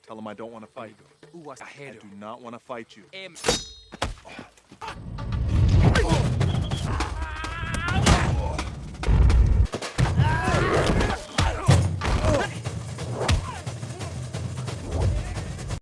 Tell him I don't want to fight. I do not want to fight you.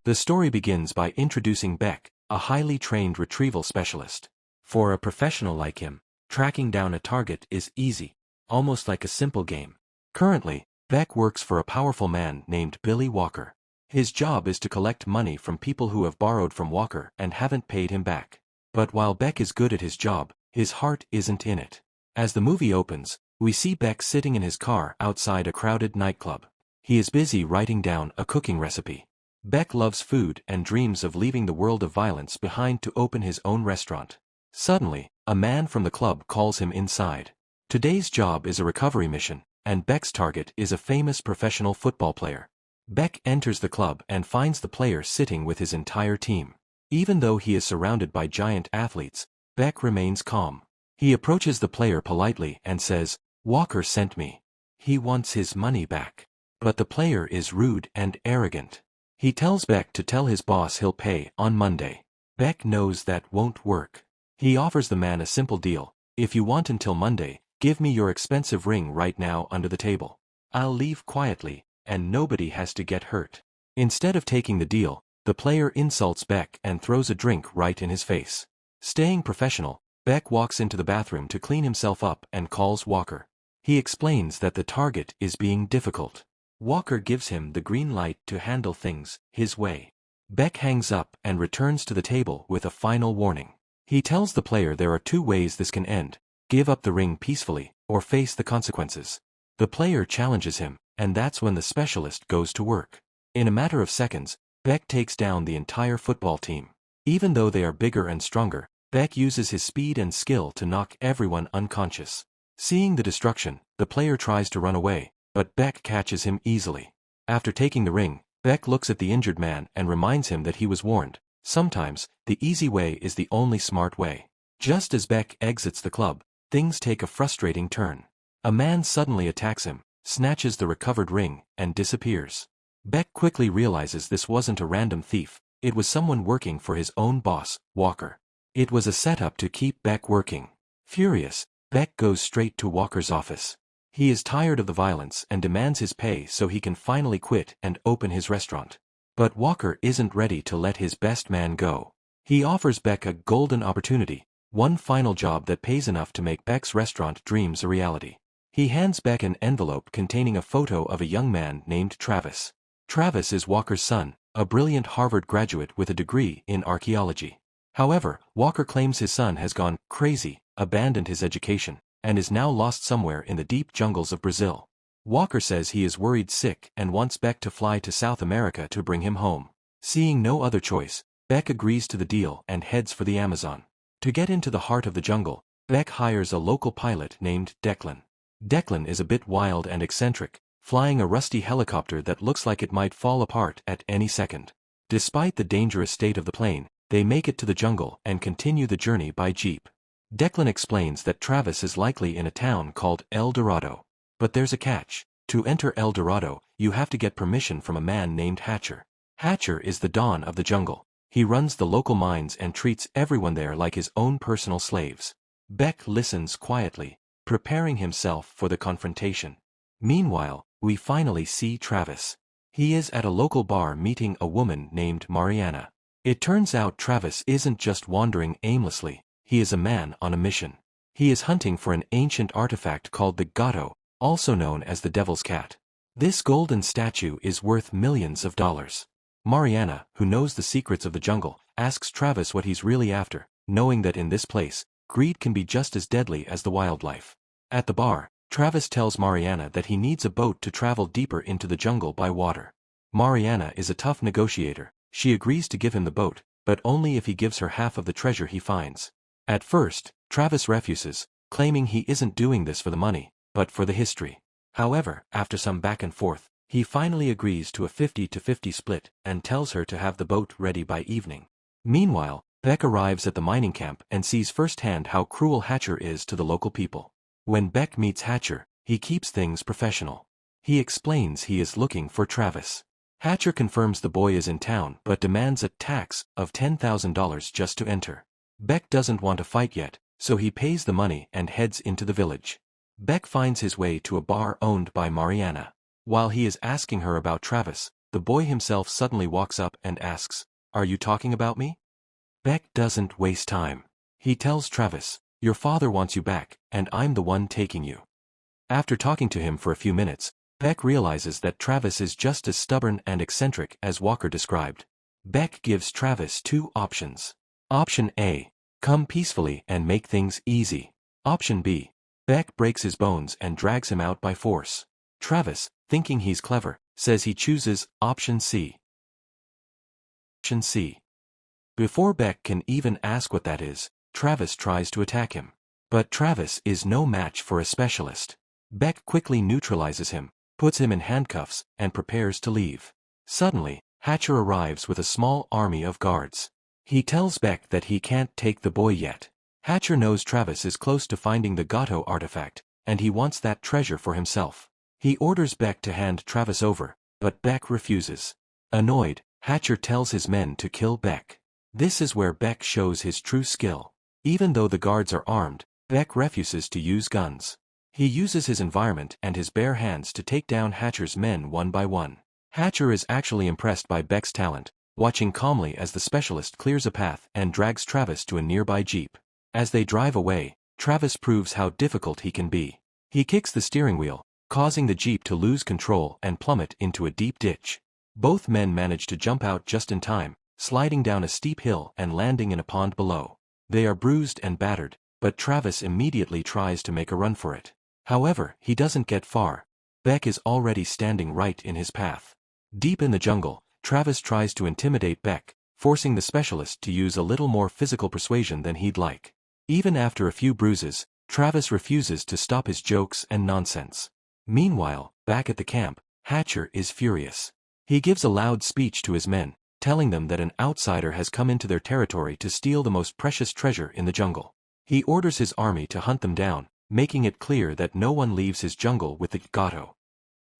The story begins by introducing Beck, a highly trained retrieval specialist. For a professional like him, tracking down a target is easy, almost like a simple game. Currently, Beck works for a powerful man named Billy Walker. His job is to collect money from people who have borrowed from Walker and haven't paid him back. But while Beck is good at his job, his heart isn't in it. As the movie opens, we see Beck sitting in his car outside a crowded nightclub. He is busy writing down a cooking recipe. Beck loves food and dreams of leaving the world of violence behind to open his own restaurant. Suddenly, a man from the club calls him inside. Today's job is a recovery mission, and Beck's target is a famous professional football player. Beck enters the club and finds the player sitting with his entire team. Even though he is surrounded by giant athletes, Beck remains calm. He approaches the player politely and says, "Walker sent me. He wants his money back." But the player is rude and arrogant. He tells Beck to tell his boss he'll pay on Monday. Beck knows that won't work. He offers the man a simple deal: "If you want until Monday, give me your expensive ring right now under the table. I'll leave quietly, and nobody has to get hurt." Instead of taking the deal, the player insults Beck and throws a drink right in his face. Staying professional, Beck walks into the bathroom to clean himself up and calls Walker. He explains that the target is being difficult. Walker gives him the green light to handle things his way. Beck hangs up and returns to the table with a final warning. He tells the player there are two ways this can end: give up the ring peacefully, or face the consequences. The player challenges him, and that's when the specialist goes to work. In a matter of seconds, Beck takes down the entire football team. Even though they are bigger and stronger, Beck uses his speed and skill to knock everyone unconscious. Seeing the destruction, the player tries to run away, but Beck catches him easily. After taking the ring, Beck looks at the injured man and reminds him that he was warned. Sometimes, the easy way is the only smart way. Just as Beck exits the club, things take a frustrating turn. A man suddenly attacks him, snatches the recovered ring, and disappears. Beck quickly realizes this wasn't a random thief, it was someone working for his own boss, Walker. It was a setup to keep Beck working. Furious, Beck goes straight to Walker's office. He is tired of the violence and demands his pay so he can finally quit and open his restaurant. But Walker isn't ready to let his best man go. He offers Beck a golden opportunity, one final job that pays enough to make Beck's restaurant dreams a reality. He hands Beck an envelope containing a photo of a young man named Travis. Travis is Walker's son, a brilliant Harvard graduate with a degree in archaeology. However, Walker claims his son has gone crazy, abandoned his education, and is now lost somewhere in the deep jungles of Brazil. Walker says he is worried sick and wants Beck to fly to South America to bring him home. Seeing no other choice, Beck agrees to the deal and heads for the Amazon. To get into the heart of the jungle, Beck hires a local pilot named Declan. Declan is a bit wild and eccentric, flying a rusty helicopter that looks like it might fall apart at any second. Despite the dangerous state of the plane, they make it to the jungle and continue the journey by jeep. Declan explains that Travis is likely in a town called El Dorado. But there's a catch. To enter El Dorado, you have to get permission from a man named Hatcher. Hatcher is the Don of the jungle. He runs the local mines and treats everyone there like his own personal slaves. Beck listens quietly, preparing himself for the confrontation. Meanwhile, we finally see Travis. He is at a local bar meeting a woman named Mariana. It turns out Travis isn't just wandering aimlessly. He is a man on a mission. He is hunting for an ancient artifact called the Gato, also known as the Devil's Cat. This golden statue is worth millions of dollars. Mariana, who knows the secrets of the jungle, asks Travis what he's really after, knowing that in this place, greed can be just as deadly as the wildlife. At the bar, Travis tells Mariana that he needs a boat to travel deeper into the jungle by water. Mariana is a tough negotiator. She agrees to give him the boat, but only if he gives her half of the treasure he finds. At first, Travis refuses, claiming he isn't doing this for the money, but for the history. However, after some back and forth, he finally agrees to a 50-50 split and tells her to have the boat ready by evening. Meanwhile, Beck arrives at the mining camp and sees firsthand how cruel Hatcher is to the local people. When Beck meets Hatcher, he keeps things professional. He explains he is looking for Travis. Hatcher confirms the boy is in town but demands a tax of $10,000 just to enter. Beck doesn't want to fight yet, so he pays the money and heads into the village. Beck finds his way to a bar owned by Mariana. While he is asking her about Travis, the boy himself suddenly walks up and asks, "Are you talking about me?" Beck doesn't waste time. He tells Travis, "Your father wants you back, and I'm the one taking you." After talking to him for a few minutes, Beck realizes that Travis is just as stubborn and eccentric as Walker described. Beck gives Travis two options. Option A: come peacefully and make things easy. Option B: Beck breaks his bones and drags him out by force. Travis, thinking he's clever, says he chooses option C. Option C. Before Beck can even ask what that is, Travis tries to attack him. But Travis is no match for a specialist. Beck quickly neutralizes him, puts him in handcuffs, and prepares to leave. Suddenly, Hatcher arrives with a small army of guards. He tells Beck that he can't take the boy yet. Hatcher knows Travis is close to finding the Gato artifact, and he wants that treasure for himself. He orders Beck to hand Travis over, but Beck refuses. Annoyed, Hatcher tells his men to kill Beck. This is where Beck shows his true skill. Even though the guards are armed, Beck refuses to use guns. He uses his environment and his bare hands to take down Hatcher's men one by one. Hatcher is actually impressed by Beck's talent, watching calmly as the specialist clears a path and drags Travis to a nearby jeep. As they drive away, Travis proves how difficult he can be. He kicks the steering wheel, causing the jeep to lose control and plummet into a deep ditch. Both men manage to jump out just in time, sliding down a steep hill and landing in a pond below. They are bruised and battered, but Travis immediately tries to make a run for it. However, he doesn't get far. Beck is already standing right in his path. Deep in the jungle, Travis tries to intimidate Beck, forcing the specialist to use a little more physical persuasion than he'd like. Even after a few bruises, Travis refuses to stop his jokes and nonsense. Meanwhile, back at the camp, Hatcher is furious. He gives a loud speech to his men, telling them that an outsider has come into their territory to steal the most precious treasure in the jungle. He orders his army to hunt them down, making it clear that no one leaves his jungle with the Gato.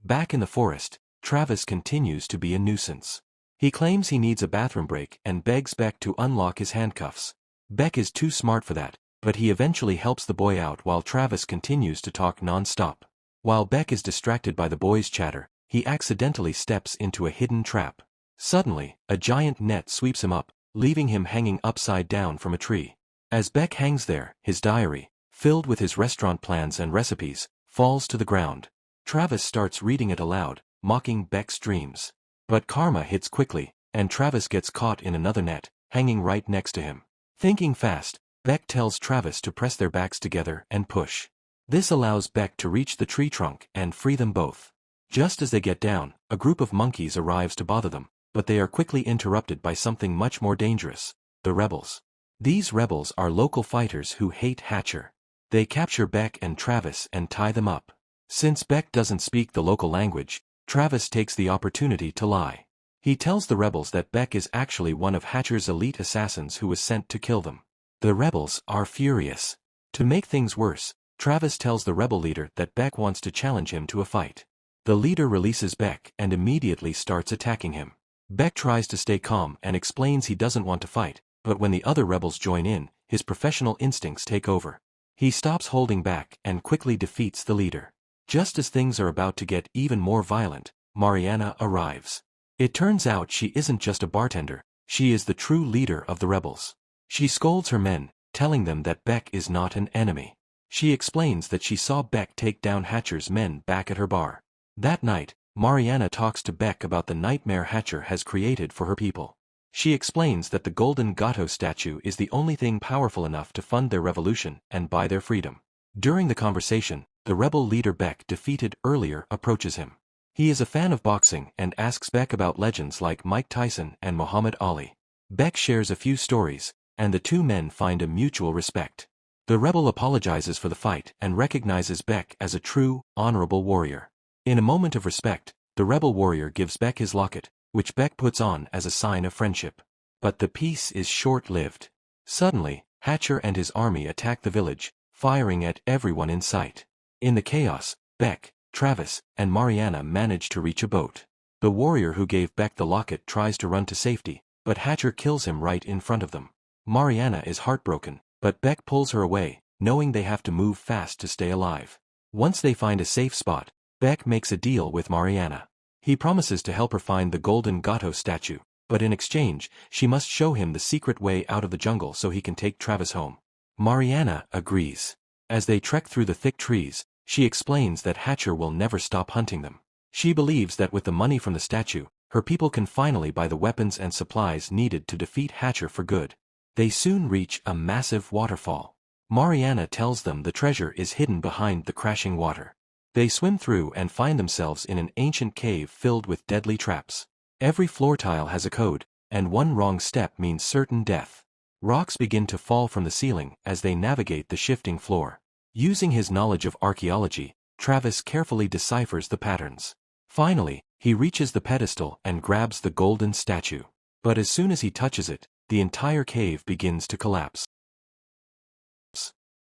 Back in the forest, Travis continues to be a nuisance. He claims he needs a bathroom break and begs Beck to unlock his handcuffs. Beck is too smart for that, but he eventually helps the boy out while Travis continues to talk non-stop. While Beck is distracted by the boy's chatter, he accidentally steps into a hidden trap. Suddenly, a giant net sweeps him up, leaving him hanging upside down from a tree. As Beck hangs there, his diary, filled with his restaurant plans and recipes, falls to the ground. Travis starts reading it aloud, mocking Beck's dreams. But karma hits quickly, and Travis gets caught in another net, hanging right next to him. Thinking fast, Beck tells Travis to press their backs together and push. This allows Beck to reach the tree trunk and free them both. Just as they get down, a group of monkeys arrives to bother them, but they are quickly interrupted by something much more dangerous: the rebels. These rebels are local fighters who hate Hatcher. They capture Beck and Travis and tie them up. Since Beck doesn't speak the local language, Travis takes the opportunity to lie. He tells the rebels that Beck is actually one of Hatcher's elite assassins who was sent to kill them. The rebels are furious. To make things worse, Travis tells the rebel leader that Beck wants to challenge him to a fight. The leader releases Beck and immediately starts attacking him. Beck tries to stay calm and explains he doesn't want to fight, but when the other rebels join in, his professional instincts take over. He stops holding back and quickly defeats the leader. Just as things are about to get even more violent, Mariana arrives. It turns out she isn't just a bartender, she is the true leader of the rebels. She scolds her men, telling them that Beck is not an enemy. She explains that she saw Beck take down Hatcher's men back at her bar. That night, Mariana talks to Beck about the nightmare Hatcher has created for her people. She explains that the golden Gato statue is the only thing powerful enough to fund their revolution and buy their freedom. During the conversation, the rebel leader Beck defeated earlier approaches him. He is a fan of boxing and asks Beck about legends like Mike Tyson and Muhammad Ali. Beck shares a few stories, and the two men find a mutual respect. The rebel apologizes for the fight and recognizes Beck as a true, honorable warrior. In a moment of respect, the rebel warrior gives Beck his locket, which Beck puts on as a sign of friendship. But the peace is short-lived. Suddenly, Hatcher and his army attack the village, firing at everyone in sight. In the chaos, Beck, Travis, and Mariana manage to reach a boat. The warrior who gave Beck the locket tries to run to safety, but Hatcher kills him right in front of them. Mariana is heartbroken, but Beck pulls her away, knowing they have to move fast to stay alive. Once they find a safe spot, Beck makes a deal with Mariana. He promises to help her find the golden Gato statue, but in exchange, she must show him the secret way out of the jungle so he can take Travis home. Mariana agrees. As they trek through the thick trees, she explains that Hatcher will never stop hunting them. She believes that with the money from the statue, her people can finally buy the weapons and supplies needed to defeat Hatcher for good. They soon reach a massive waterfall. Mariana tells them the treasure is hidden behind the crashing water. They swim through and find themselves in an ancient cave filled with deadly traps. Every floor tile has a code, and one wrong step means certain death. Rocks begin to fall from the ceiling as they navigate the shifting floor. Using his knowledge of archaeology, Travis carefully deciphers the patterns. Finally, he reaches the pedestal and grabs the golden statue. But as soon as he touches it, the entire cave begins to collapse.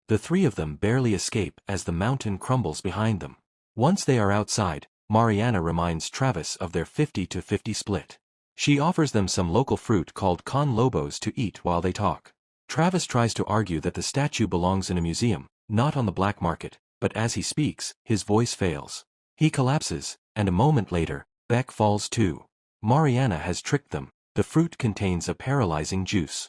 The three of them barely escape as the mountain crumbles behind them. Once they are outside, Mariana reminds Travis of their 50-50 split. She offers them some local fruit called con lobos to eat while they talk. Travis tries to argue that the statue belongs in a museum, not on the black market, but as he speaks, his voice fails. He collapses, and a moment later, Beck falls too. Mariana has tricked them. The fruit contains a paralyzing juice.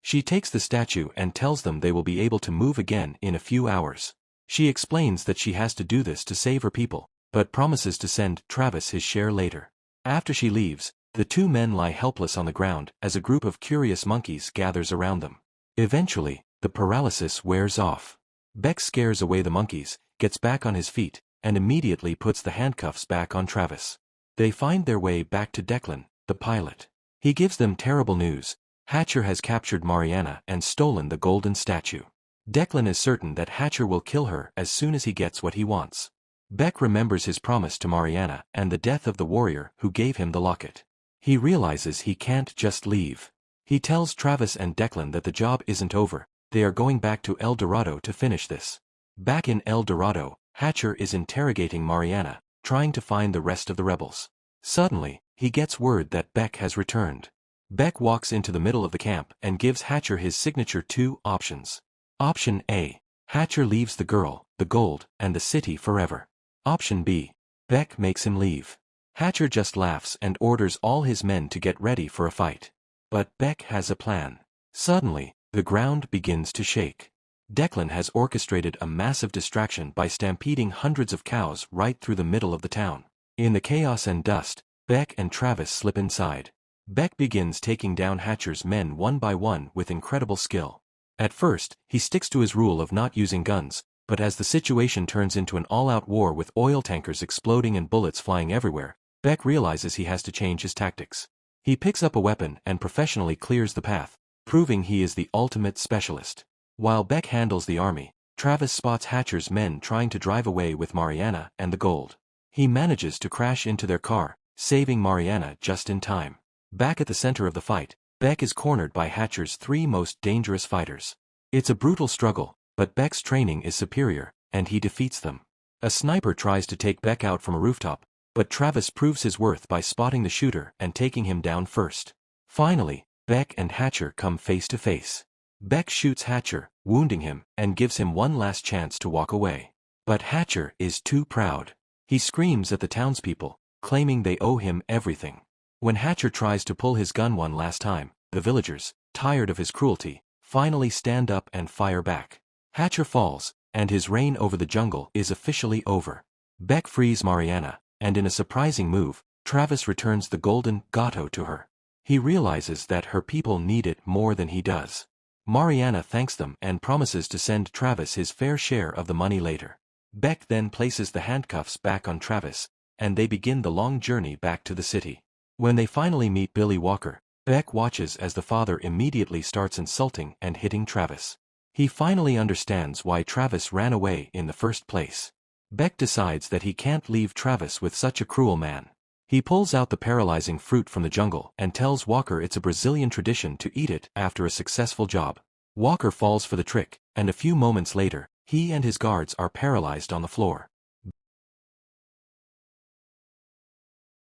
She takes the statue and tells them they will be able to move again in a few hours. She explains that she has to do this to save her people, but promises to send Travis his share later. After she leaves, the two men lie helpless on the ground as a group of curious monkeys gathers around them. Eventually, the paralysis wears off. Beck scares away the monkeys, gets back on his feet, and immediately puts the handcuffs back on Travis. They find their way back to Declan, the pilot. He gives them terrible news. Hatcher has captured Mariana and stolen the golden statue. Declan is certain that Hatcher will kill her as soon as he gets what he wants. Beck remembers his promise to Mariana and the death of the warrior who gave him the locket. He realizes he can't just leave. He tells Travis and Declan that the job isn't over, they are going back to El Dorado to finish this. Back in El Dorado, Hatcher is interrogating Mariana, trying to find the rest of the rebels. Suddenly, he gets word that Beck has returned. Beck walks into the middle of the camp and gives Hatcher his signature 2 options. Option A. Hatcher leaves the girl, the gold, and the city forever. Option B. Beck makes him leave. Hatcher just laughs and orders all his men to get ready for a fight. But Beck has a plan. Suddenly, the ground begins to shake. Declan has orchestrated a massive distraction by stampeding hundreds of cows right through the middle of the town. In the chaos and dust, Beck and Travis slip inside. Beck begins taking down Hatcher's men one by one with incredible skill. At first, he sticks to his rule of not using guns, but as the situation turns into an all-out war with oil tankers exploding and bullets flying everywhere, Beck realizes he has to change his tactics. He picks up a weapon and professionally clears the path, proving he is the ultimate specialist. While Beck handles the army, Travis spots Hatcher's men trying to drive away with Mariana and the gold. He manages to crash into their car, saving Mariana just in time. Back at the center of the fight, Beck is cornered by Hatcher's 3 most dangerous fighters. It's a brutal struggle, but Beck's training is superior, and he defeats them. A sniper tries to take Beck out from a rooftop, but Travis proves his worth by spotting the shooter and taking him down first. Finally, Beck and Hatcher come face to face. Beck shoots Hatcher, wounding him, and gives him one last chance to walk away. But Hatcher is too proud. He screams at the townspeople, claiming they owe him everything. When Hatcher tries to pull his gun one last time, the villagers, tired of his cruelty, finally stand up and fire back. Hatcher falls, and his reign over the jungle is officially over. Beck frees Mariana, and in a surprising move, Travis returns the golden Gato to her. He realizes that her people need it more than he does. Mariana thanks them and promises to send Travis his fair share of the money later. Beck then places the handcuffs back on Travis, and they begin the long journey back to the city. When they finally meet Billy Walker, Beck watches as the father immediately starts insulting and hitting Travis. He finally understands why Travis ran away in the first place. Beck decides that he can't leave Travis with such a cruel man. He pulls out the paralyzing fruit from the jungle and tells Walker it's a Brazilian tradition to eat it after a successful job. Walker falls for the trick, and a few moments later, he and his guards are paralyzed on the floor.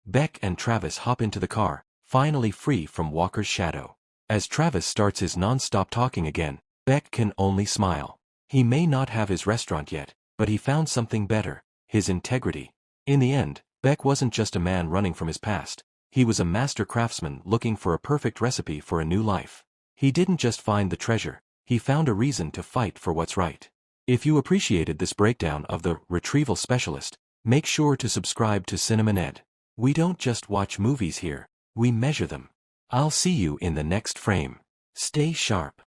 Beck and Travis hop into the car, finally free from Walker's shadow. As Travis starts his non-stop talking again, Beck can only smile. He may not have his restaurant yet, but he found something better: his integrity. In the end, Beck wasn't just a man running from his past. He was a master craftsman looking for a perfect recipe for a new life. He didn't just find the treasure, he found a reason to fight for what's right. If you appreciated this breakdown of the Retrieval Specialist, make sure to subscribe to Cinemaned. We don't just watch movies here, we measure them. I'll see you in the next frame. Stay sharp.